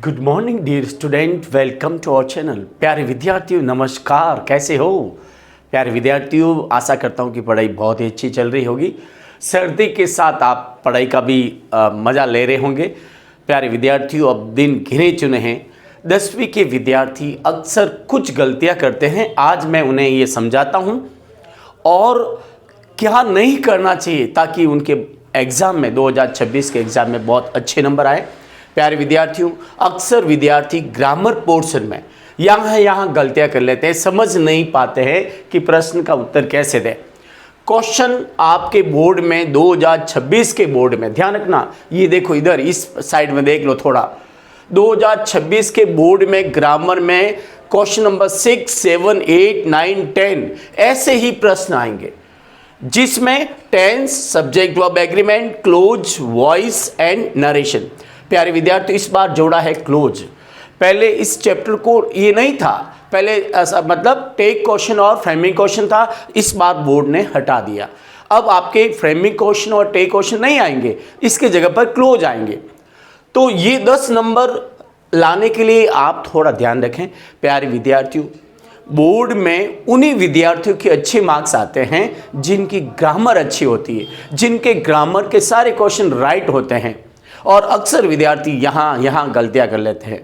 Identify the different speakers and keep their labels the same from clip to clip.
Speaker 1: Good morning dear student, welcome to our channel. प्यारे विद्यार्थियों नमस्कार, कैसे हो? प्यारे विद्यार्थियों, आशा करता हूँ कि पढ़ाई बहुत ही अच्छी चल रही होगी। सर्दी के साथ आप पढ़ाई का भी मज़ा ले रहे होंगे। प्यारे विद्यार्थियों, अब दिन गिने चुने हैं। 10वीं के विद्यार्थी अक्सर कुछ गलतियाँ करते हैं। आज मैं उन्हें ये समझाता हूँ और क्या नहीं करना चाहिए ताकि उनके एग्ज़ाम में 2026 के एग्ज़ाम में बहुत अच्छे नंबर आए। प्यारे विद्यार्थियों, अक्सर विद्यार्थी ग्रामर पोर्शन में यहाँ गलतियाँ कर लेते हैं, समझ नहीं पाते हैं कि प्रश्न का उत्तर कैसे दें। क्वेश्चन आपके बोर्ड में 2026 के बोर्ड में ध्यान रखना, ये देखो इधर इस साइड में देख लो थोड़ा। 2026 के बोर्ड में ग्रामर में क्वेश्चन नंबर 6, 7, 8, 9, 10 ऐसे ही प्रश्न आएंगे जिसमें tense, subject verb agreement, clause, voice and narration. प्यारे विद्यार्थी, इस बार जोड़ा है क्लोज। पहले इस चैप्टर को ये नहीं था, पहले मतलब टेक क्वेश्चन और फ्रेमिंग क्वेश्चन था, इस बार बोर्ड ने हटा दिया। अब आपके फ्रेमिंग क्वेश्चन और टेक क्वेश्चन नहीं आएंगे, इसके जगह पर क्लोज आएंगे। तो ये 10 नंबर लाने के लिए आप थोड़ा ध्यान रखें। प्यारे विद्यार्थियों, बोर्ड में उन्हीं विद्यार्थियों के अच्छे मार्क्स आते हैं जिनकी ग्रामर अच्छी होती है, जिनके ग्रामर के सारे क्वेश्चन राइट होते हैं। और अक्सर विद्यार्थी यहाँ गलतियाँ कर लेते हैं।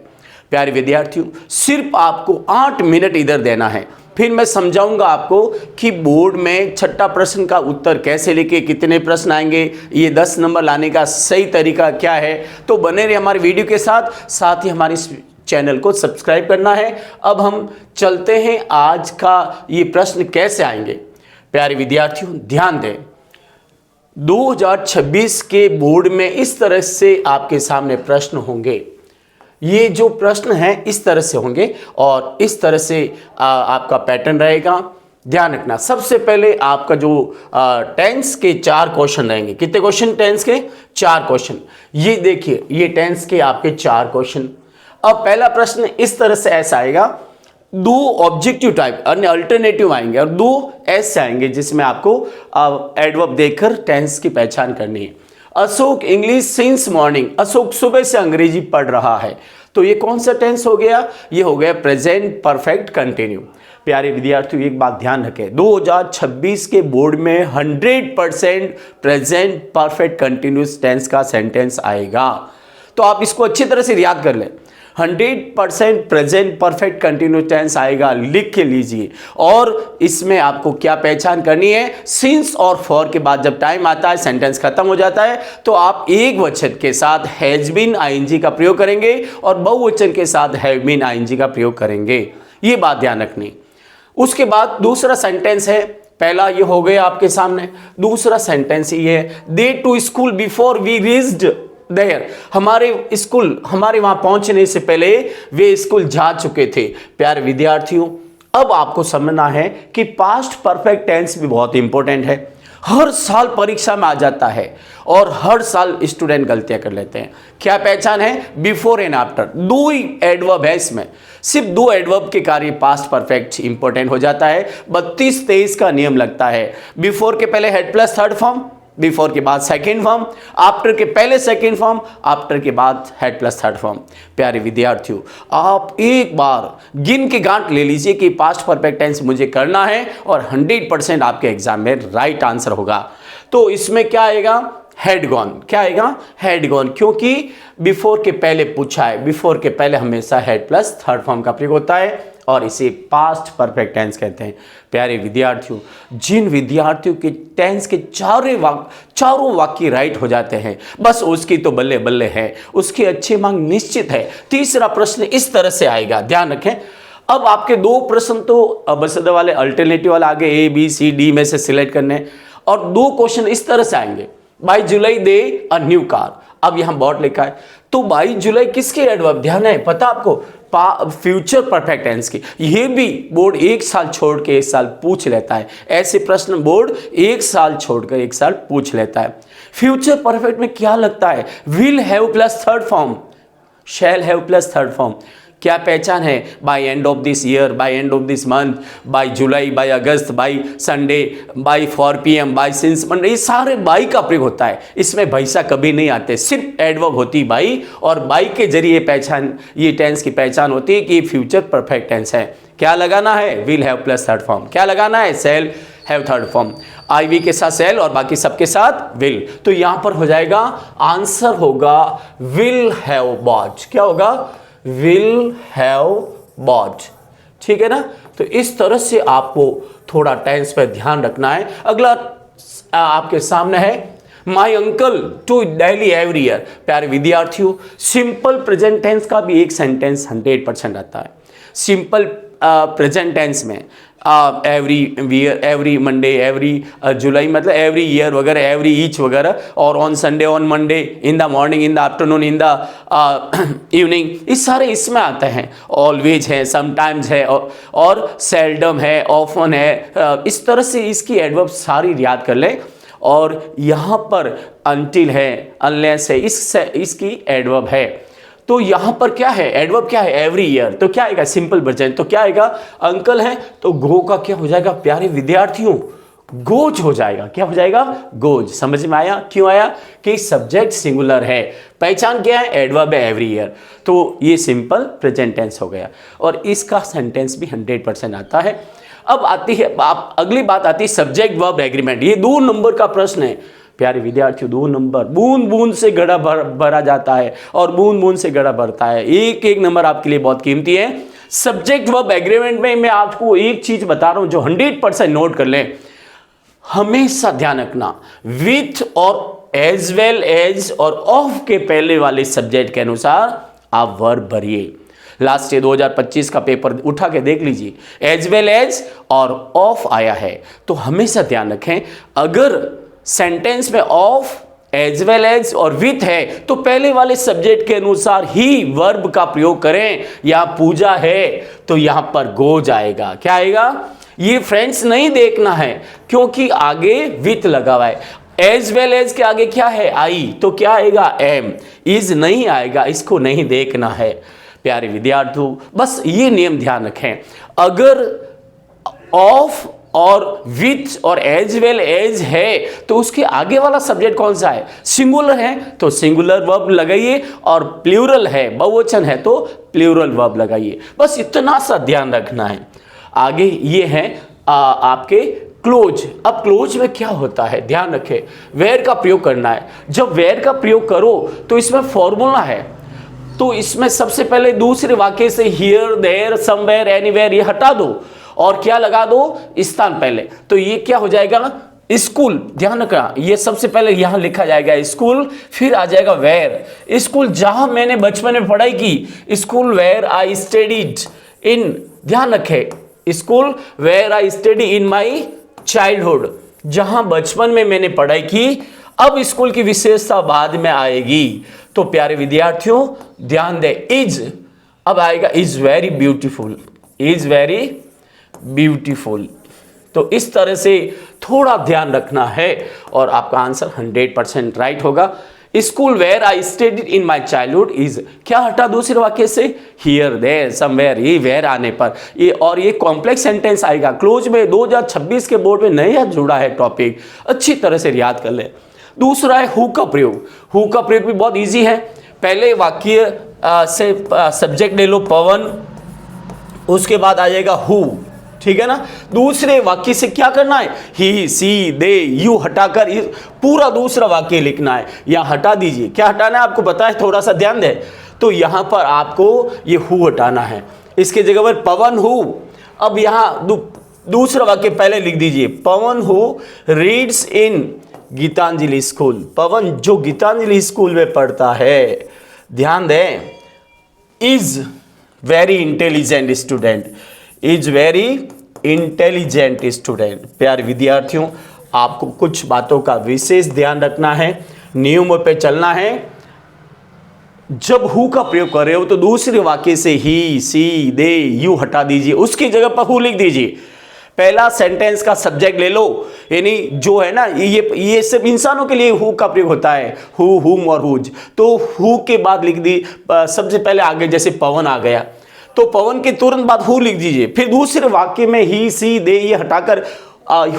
Speaker 1: प्यारे विद्यार्थियों, सिर्फ आपको 8 मिनट इधर देना है, फिर मैं समझाऊंगा आपको कि बोर्ड में छठा प्रश्न का उत्तर कैसे लिखे, कितने प्रश्न आएंगे, ये 10 नंबर लाने का सही तरीका क्या है। तो बने रहिए हमारे वीडियो के साथ ही हमारे इस चैनल को सब्सक्राइब करना है। अब हम चलते हैं, आज का ये प्रश्न कैसे आएंगे। प्यारे विद्यार्थियों ध्यान दें, 2026 के बोर्ड में इस तरह से आपके सामने प्रश्न होंगे। ये जो प्रश्न हैं इस तरह से होंगे और इस तरह से आपका पैटर्न रहेगा। ध्यान रखना, सबसे पहले आपका जो टेंस के 4 क्वेश्चन रहेंगे। कितने क्वेश्चन? टेंस के 4 क्वेश्चन। ये देखिए, ये टेंस के आपके 4 क्वेश्चन। अब पहला प्रश्न इस तरह से ऐसा आएगा, 2 ऑब्जेक्टिव टाइप अन्य अल्टरनेटिव आएंगे और 2 ऐसे आएंगे जिसमें आपको एडवर्ब देकर टेंस की पहचान करनी है। Ashok English since morning, Ashok सुबह से अंग्रेजी पढ़ रहा है। तो ये कौन सा टेंस हो गया? ये हो गया प्रेजेंट परफेक्ट कंटिन्यू। प्यारे विद्यार्थियों, एक बात ध्यान रखें, 2026 के बोर्ड में 100% प्रेजेंट परफेक्ट कंटिन्यूस टेंस का सेंटेंस आएगा। तो आप इसको अच्छी तरह से याद कर लें। 100% प्रेजेंट परफेक्ट कंटिन्यूस टेंस आएगा, लिख के लीजिए। और इसमें आपको क्या पहचान करनी है? सिंस और फॉर के बाद जब टाइम आता है, सेंटेंस खत्म हो जाता है, तो आप एक वचन के साथ हैज बीन आईएनजी का प्रयोग करेंगे और बहुवचन के साथ हैव बीन आईएनजी का प्रयोग करेंगे। ये बात ध्यान रखनी। उसके बाद दूसरा सेंटेंस है, पहला ये हो गया आपके सामने, दूसरा सेंटेंस ये है, they to school before we reached there. हमारे स्कूल, हमारे वहां पहुंचने से पहले वे स्कूल जा चुके थे। प्यारे विद्यार्थियों, अब आपको समझना है कि पास्ट परफेक्ट टेंस भी बहुत इंपॉर्टेंट है। हर साल परीक्षा में आ जाता है और हर साल स्टूडेंट गलतियां कर लेते हैं। क्या पहचान है? Before and after, 2 he adverb है इसमें, सिर्फ 2 एडवर्ब के कार्य पास्ट परफेक्ट इंपॉर्टेंट हो जाता है। 32-23 का नियम लगता है। बिफोर के पहले head plus third form, before के बाद सेकेंड फॉर्म, आफ्टर के पहले सेकेंड फॉर्म, आफ्टर के बाद हेड प्लस थर्ड फॉर्म। प्यारे विद्यार्थियों, आप एक बार गिन के गांठ ले लीजिए कि पास्ट परफेक्ट टेंस मुझे करना है और 100% आपके एग्जाम में राइट आंसर होगा। तो इसमें क्या आएगा? Head gone. क्या आएगा? हेड गॉन, क्योंकि बिफोर के पहले पूछा है। बिफोर के पहले हमेशा हेड प्लस थर्ड फॉर्म का प्रयोग होता है और इसे पास्ट परफेक्ट टेंस कहते हैं। प्यारे विद्यार्थियों, जिन विद्यार्थियों के टेंस के चारों वाक्य राइट हो जाते हैं, बस उसकी तो बल्ले बल्ले है, उसके अच्छे मार्क निश्चित है। तीसरा प्रश्न इस तरह से आएगा, ध्यान रखें। अब आपके 2 प्रश्न तो बसद वाले अल्टरनेटिव वाले आगे A, B, C, D में से सिलेक्ट करने, और 2 क्वेश्चन इस तरह से आएंगे, by July they a new car. अब यहां बॉट लिखा है, तो बाई जुलाई किसके एडवर्ब? ध्यान है, पता आपको? फ्यूचर परफेक्ट टेंस की। ये भी बोर्ड 1 साल छोड़ के 1 साल पूछ लेता है। ऐसे प्रश्न बोर्ड 1 साल छोड़कर 1 साल पूछ लेता है। फ्यूचर परफेक्ट में क्या लगता है? Will have plus third form, shall have plus third form. क्या पहचान है? By end of this year, by end of this month, by July, by August, by Sunday, by 4 PM, by since Monday, ये सारे bye का प्रयोग होता है। इसमें भैसा कभी नहीं आते, सिर्फ एडवर्ब होती बाय, और बाय के जरिए पहचान, ये टेंस की पहचान होती है कि फ्यूचर परफेक्ट टेंस है। क्या लगाना है? Will have plus third form. क्या लगाना है? Shall have third form. I we के साथ शैल और बाकी सबके साथ विल। तो यहां पर हो जाएगा, आंसर होगा विल हैव बॉट। क्या होगा? Will have bought. ठीक है ना? तो इस तरह से आपको थोड़ा टेंस पर ध्यान रखना है। अगला आपके सामने है my uncle to daily every year. प्यारे विद्यार्थियों, सिंपल प्रेजेंट टेंस का भी एक सेंटेंस 100% आता है। सिंपल प्रेजेंट टेंस में every year, every Monday, every July मतलब एवरी ईयर वगैरह, एवरी ईच वगैरह, और on Sunday, on Monday, in the morning, in the afternoon, in the evening, इस सारे इसमें आते हैं। ऑलवेज है, समटाइम्स है, और सेल्डम है, ऑफन है। इस तरह से इसकी एडवर्ब सारी याद कर लें। और यहाँ पर अनटिल है, अनलेस है, इसकी एडवर्ब है। तो यहां पर क्या है? एडवर्ब क्या है? Every year. तो क्या आएगा? Simple present. तो क्या आएगा? अंकल है तो गो का क्या हो जाएगा प्यारे विद्यार्थियों? गोज हो जाएगा। क्या हो जाएगा? गोज। समझ में आया? क्यों आया? कि सब्जेक्ट सिंगुलर है। पहचान क्या है? एडवर्ब है एवरी ईयर। तो ये सिंपल प्रेजेंट टेंस हो गया, और इसका सेंटेंस भी 100% आता है। अब आती है अगली बात आती है सब्जेक्ट वर्ब एग्रीमेंट। ये 2 नंबर का प्रश्न है प्यारे विद्यार्थियों। 2 नंबर, बूंद बूंद से घड़ा भरा जाता है, और बूंद बूंद से घड़ा भरता है। एक एक नंबर आपके लिए बहुत कीमती है। सब्जेक्ट वर्ब एग्रीमेंट में मैं आपको एक चीज बता रहा हूं जो 100% नोट कर लें। हमेशा ध्यान रखना, विथ और एज वेल एज और ऑफ के पहले वाले सब्जेक्ट के अनुसार आप वर्ब भरिए। लास्ट ईयर 2025 का पेपर उठा के देख लीजिए, एज वेल एज और ऑफ आया है। तो हमेशा ध्यान रखें, अगर सेंटेंस में ऑफ, एज वेल एज और विथ है तो पहले वाले सब्जेक्ट के अनुसार ही वर्ब का प्रयोग करें। यहां पूजा है तो यहां पर गो जाएगा। क्या आएगा? ये फ्रेंड्स नहीं देखना है क्योंकि आगे विथ लगा हुआ है। एज वेल एज के आगे क्या है? आई। तो क्या आएगा? एम। इज नहीं आएगा, इसको नहीं देखना है प्यारे विद्यार्थियों। बस ये नियम ध्यान रखें, अगर ऑफ और विथ और एज वेल एज है तो उसके आगे वाला सब्जेक्ट कौन सा है? सिंगुलर है तो सिंगुलर वर्ब लगाइए, और प्लूरल है, बहुवचन है तो प्लूरल वर्ब लगाइए। बस इतना सा ध्यान रखना है। आगे ये है आपके क्लोज। अब क्लोज में क्या होता है? ध्यान रखें, वेयर का प्रयोग करना है। जब वेयर का प्रयोग करो तो इसमें फॉर्मूला है। तो इसमें सबसे पहले दूसरे वाक्य से हियर, देयर, समवेयर, एनीवेयर ये हटा दो और क्या लगा दो? स्थान पहले। तो ये क्या हो जाएगा? स्कूल। ध्यान रखना, ये सबसे पहले यहां लिखा जाएगा स्कूल, फिर आ जाएगा वेयर। स्कूल जहां मैंने बचपन में पढ़ाई की, school where I studied in. ध्यान रखें, school where I study in my childhood, जहां बचपन में मैंने पढ़ाई की। अब स्कूल की विशेषता बाद में आएगी। तो प्यारे विद्यार्थियों ध्यान दें, इज अब आएगा is very beautiful, is very beautiful. तो इस तरह से थोड़ा ध्यान रखना है और आपका आंसर 100% राइट होगा। School where I studied in my childhood is, क्या हटा दूसरे वाक्य से? Here, there, somewhere. ये वेयर आने पर ये और ये कॉम्प्लेक्स सेंटेंस आएगा। क्लोज में 2026 के बोर्ड में नया जुड़ा है टॉपिक, अच्छी तरह से याद कर ले। दूसरा है हु का प्रयोग। हु का प्रयोग भी बहुत इजी है। पहले वाक्य से सब्जेक्ट ले लो पवन, उसके बाद आ जाएगा हु, ठीक है ना। दूसरे वाक्य से क्या करना है? ही, सी, दे, यू हटाकर पूरा दूसरा वाक्य लिखना है। यहां हटा दीजिए। क्या हटाना है आपको पता है? थोड़ा सा ध्यान दें। तो यहां पर आपको ये हु हटाना है, इसके जगह पर पवन हु। अब यहां दूसरा वाक्य पहले लिख दीजिए, Pavan who reads in Gitanjali school. Pavan जो गीतांजलि स्कूल में पढ़ता है, ध्यान दें, is very intelligent student, is very intelligent student. प्यारे विद्यार्थियों, आपको कुछ बातों का विशेष ध्यान रखना है, नियमों पे चलना है। जब हु का प्रयोग कर रहे हो तो दूसरे वाक्य से ही, सी, दे, यू हटा दीजिए, उसकी जगह पर हु लिख दीजिए। पहला सेंटेंस का सब्जेक्ट ले लो, यानी जो है ना, ये सब इंसानों के लिए हु का प्रयोग होता है, हु, हुम और हुज। तो हु के बाद लिख दी सबसे पहले आगे, जैसे पवन आ गया, तो पवन के तुरंत बाद हु लिख दीजिए। फिर दूसरे वाक्य में ही, सी, दे ये हटाकर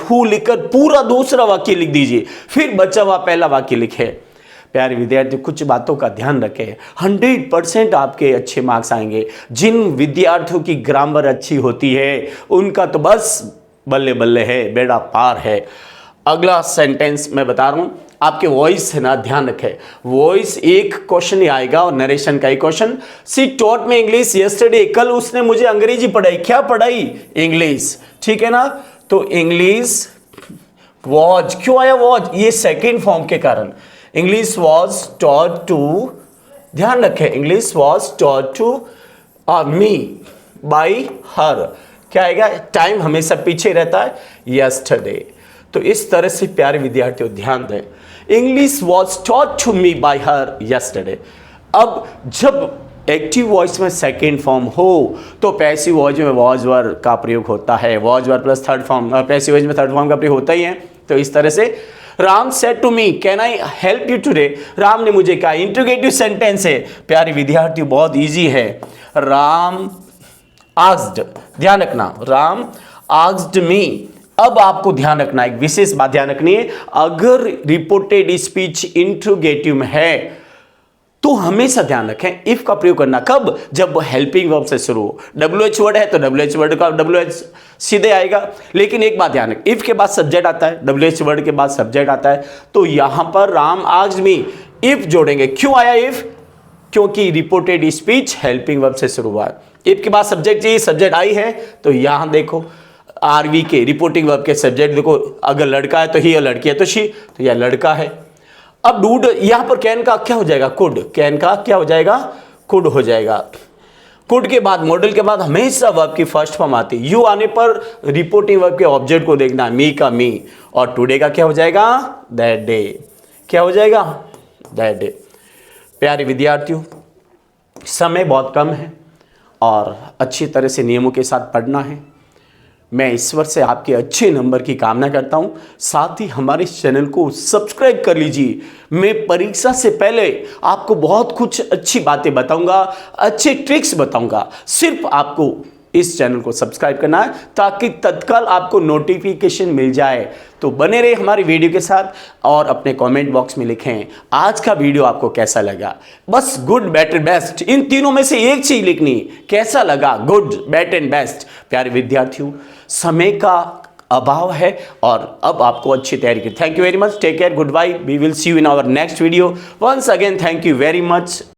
Speaker 1: हु लिखकर पूरा दूसरा वाक्य लिख दीजिए। फिर बचा हुआ पहला वाक्य लिखे। प्यारे विद्यार्थी, कुछ बातों का ध्यान रखें, 100% आपके अच्छे मार्क्स आएंगे। जिन विद्यार्थियों की ग्रामर अच्छी होती है उनका तो बस बल्ले बल्ले है, बेड़ा पार है। अगला सेंटेंस मैं बता रहा हूं, आपके वॉइस है ना, ध्यान रखें। वॉइस एक क्वेश्चन ही आएगा और नरेशन का एक क्वेश्चन। सी टॉट मी इंग्लिश यस्टरडे, कल उसने मुझे अंग्रेजी पढ़ाई। क्या पढ़ाई? इंग्लिश, ठीक है ना। तो इंग्लिश वॉज, क्यों आया वॉज? ये सेकेंड फॉर्म के कारण। इंग्लिश वॉज टॉट टू, ध्यान रखें, English was taught to me by her. क्या आएगा? टाइम हमेशा पीछे रहता है, यस्टरडे। तो इस तरह से प्यारे विद्यार्थियों ध्यान दें, English was taught to me by her yesterday. अब जब एक्टिव वॉइस में सेकेंड फॉर्म हो तो पैसिव वॉइस में वॉज वर का प्रयोग होता है। Was were plus third form, passive voice में थर्ड फॉर्म का प्रयोग होता ही है। तो इस तरह से Ram said to me can I help you today, Ram ने मुझे कहा। इंट्रोगेटिव सेंटेंस है प्यारे विद्यार्थी, बहुत ईजी है। राम आस्क्ड, ध्यान रखना, राम आस्क्ड मी। अब आपको ध्यान रखना, एक विशेष बात ध्यान रखनी है, अगर रिपोर्टेड स्पीच इंट्रोगेटिव में है तो हमेशा ध्यान रखें इफ का प्रयोग करना। कब? जब हेल्पिंग वर्ब से शुरू हो। WH वर्ड है तो WH वर्ड का WH सीधे आएगा। लेकिन एक बात ध्यान रखें, इफ के बाद सब्जेक्ट आता है, WH वर्ड के बाद सब्जेक्ट आता है, तो यहां पर राम आस्क्ड मी इफ जोड़ेंगे। क्यों आया इफ? क्योंकि रिपोर्टेड स्पीच हेल्पिंग वर्ब से शुरू हुआ है। इफ के बाद सब्जेक्ट चाहिए, सब्जेक्ट आई है, तो यहां देखो आरवी के रिपोर्टिंग वर्ब के सब्जेक्ट देखो, अगर लड़का है तो ही, और लड़की है तो शी, तो यह लड़का है। अब डूड, यहां पर कैन का क्या हो जाएगा? कुड। कैन का क्या हो जाएगा? कुड हो जाएगा। कुड के बाद, मॉडल के बाद हमेशा वर्ब की फर्स्ट फॉर्म आती है। यू आने पर रिपोर्टिंग वर्ब के ऑब्जेक्ट को देखना है, मी का मी, और टुडे का क्या हो जाएगा? That day. क्या हो जाएगा? That day. प्यारे विद्यार्थियों, समय बहुत कम है और अच्छी तरह से नियमों के साथ पढ़ना है। मैं ईश्वर से आपके अच्छे नंबर की कामना करता हूं। साथ ही हमारे इस चैनल को सब्सक्राइब कर लीजिए। मैं परीक्षा से पहले आपको बहुत कुछ अच्छी बातें बताऊंगा, अच्छे ट्रिक्स बताऊंगा। सिर्फ आपको इस चैनल को सब्सक्राइब करना है ताकि तत्काल आपको नोटिफिकेशन मिल जाए। तो बने रहे हमारी वीडियो के साथ और अपने कमेंट बॉक्स में लिखें आज का वीडियो आपको कैसा लगा। बस गुड, बेटर, बेस्ट, इन तीनों में से एक चीज लिखनी, कैसा लगा, गुड, बेटर एंड बेस्ट। प्यारे विद्यार्थियों, समय का अभाव है और अब आपको अच्छी तैयारी की। Thank you very much, take care, goodbye, we will see you in our next video. Once again thank you very much.